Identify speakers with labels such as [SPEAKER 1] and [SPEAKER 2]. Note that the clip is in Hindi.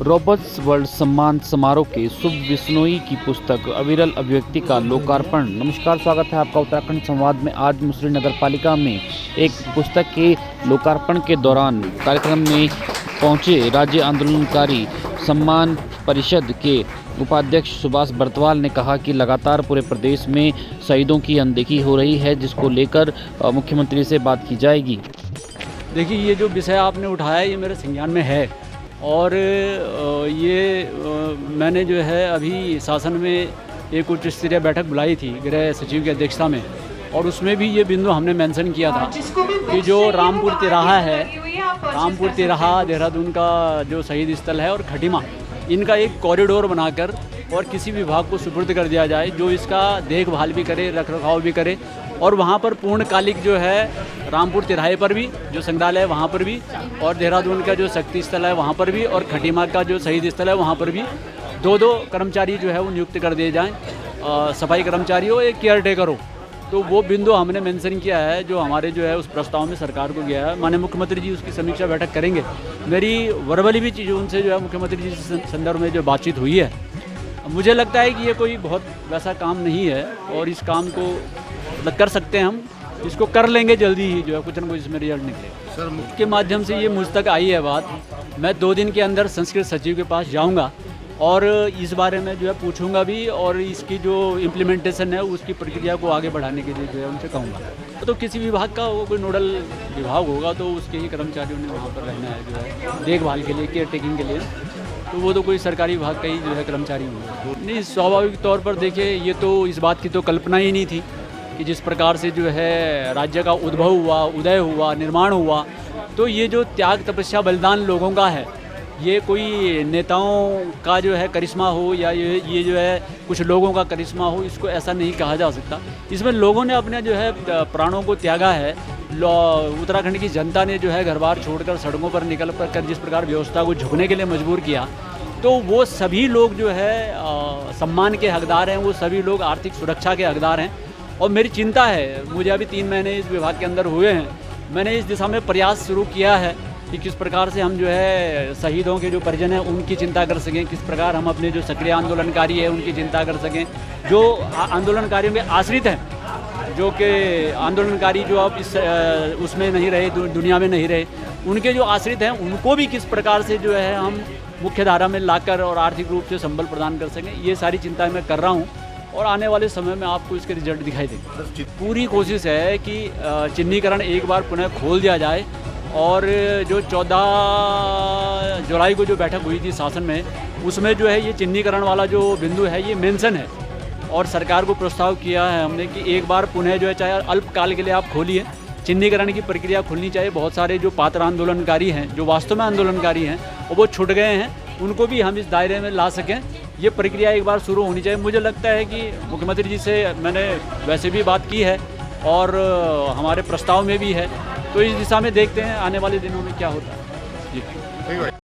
[SPEAKER 1] रॉबर्ट्स वर्ल्ड सम्मान समारोह के शुभ बिश्नोई की पुस्तक अविरल अभिव्यक्ति का लोकार्पण। नमस्कार, स्वागत है आपका उत्तराखंड संवाद में। आज मुसरी नगर पालिका में एक पुस्तक के लोकार्पण के दौरान कार्यक्रम में पहुंचे राज्य आंदोलनकारी सम्मान परिषद के उपाध्यक्ष सुभाष बर्तवाल ने कहा कि लगातार पूरे प्रदेश में शहीदों की अनदेखी हो रही है, जिसको लेकर मुख्यमंत्री से बात की जाएगी।
[SPEAKER 2] देखिए, ये जो विषय आपने उठाया ये मेरे संज्ञान में है और मैंने जो है अभी शासन में एक उच्च स्तरीय बैठक बुलाई थी गृह सचिव की अध्यक्षता में, और उसमें भी ये बिंदु हमने मेंशन किया था कि जो रामपुर तिराहा है, रामपुर तिराहा देहरादून का जो शहीद स्थल है और खटीमा, इनका एक कॉरिडोर बनाकर और किसी विभाग को सुपुर्द कर दिया जाए जो इसका देखभाल भी करे, रखरखाव भी करे। और वहाँ पर पूर्णकालिक जो है रामपुर तिराहे पर भी जो संग्रहालय है वहाँ पर भी, और देहरादून का जो शक्ति स्थल है वहाँ पर भी, और खटीमा का जो शहीद स्थल है वहाँ पर भी दो कर्मचारी जो है वो नियुक्त कर दिए जाएँ, सफाई कर्मचारी हो, एक केयर टेकर हो। तो वो बिंदु हमने मेंशन किया है जो हमारे जो है उस प्रस्ताव में सरकार को गया है। माननीय मुख्यमंत्री जी उसकी समीक्षा बैठक करेंगे। मेरी वर्बली भी चीज़ उनसे जो है मुख्यमंत्री जी से संदर्भ में जो बातचीत हुई है, मुझे लगता है कि ये कोई बहुत वैसा काम नहीं है और इस काम को कर सकते हैं हम, इसको कर लेंगे जल्दी ही, जो है कुछ ना कुछ इसमें रिजल्ट निकलेगा। सर, के माध्यम से ये मुझ तक आई है बात। मैं 2 दिन के अंदर संस्कृत सचिव के पास जाऊंगा और इस बारे में जो है पूछूंगा भी, और इसकी जो इम्प्लीमेंटेशन है उसकी प्रक्रिया को आगे बढ़ाने के लिए जो है उनसे कहूँगा। तो किसी विभाग का वो कोई नोडल विभाग होगा तो उसके ही कर्मचारियों ने वहाँ पर रहना है, जो है देखभाल के लिए, केयर टेकिंग के लिए। तो वो तो कोई सरकारी विभाग का ही जो है कर्मचारी होंगे। नहीं, स्वाभाविक तौर पर देखिए, ये तो इस बात की तो कल्पना ही नहीं थी कि जिस प्रकार से जो है राज्य का उद्भव हुआ, उदय हुआ, निर्माण हुआ, तो ये जो त्याग तपस्या बलिदान लोगों का है, ये कोई नेताओं का जो है करिश्मा हो या ये जो है कुछ लोगों का करिश्मा हो, इसको ऐसा नहीं कहा जा सकता। इसमें लोगों ने अपने जो है प्राणों को त्यागा है। उत्तराखंड की जनता ने जो है घर बार छोड़कर सड़कों पर निकल कर जिस प्रकार व्यवस्था को झुकने के लिए मजबूर किया, तो वो सभी लोग जो है सम्मान के हकदार हैं, वो सभी लोग आर्थिक सुरक्षा के हकदार हैं। और मेरी चिंता है, मुझे अभी 3 महीने इस विभाग के अंदर हुए हैं, मैंने इस दिशा में प्रयास शुरू किया है कि किस प्रकार से हम जो है शहीदों के जो परिजन हैं उनकी चिंता कर सकें, किस प्रकार हम अपने जो सक्रिय आंदोलनकारी हैं उनकी चिंता कर सकें, जो आंदोलनकारियों के आश्रित हैं, जो कि आंदोलनकारी जो अब इस उसमें नहीं रहे, दुनिया में नहीं रहे, उनके जो आश्रित हैं उनको भी किस प्रकार से जो है हम मुख्य धारा में लाकर और आर्थिक रूप से संबल प्रदान कर सकें, ये सारी चिंता मैं कर रहा हूँ। और आने वाले समय में आपको इसके रिजल्ट दिखाई देंगे। पूरी कोशिश है कि चिन्हीकरण एक बार पुनः खोल दिया जाए, और जो 14 जुलाई को जो बैठक हुई थी शासन में, उसमें जो है ये चिन्हीकरण वाला जो बिंदु है ये मेंशन है, और सरकार को प्रस्ताव किया है हमने कि एक बार पुनः जो है चाहे अल्पकाल के लिए आप खोलिए, चिन्हीकरण की प्रक्रिया खुलनी चाहिए। बहुत सारे जो पात्र आंदोलनकारी हैं, जो वास्तव में आंदोलनकारी हैं और वो छूट गए हैं, उनको भी हम इस दायरे में ला सकें। ये प्रक्रिया एक बार शुरू होनी चाहिए। मुझे लगता है कि मुख्यमंत्री जी से मैंने वैसे भी बात की है और हमारे प्रस्ताव में भी है, तो इस दिशा में देखते हैं आने वाले दिनों में क्या होता है। जी।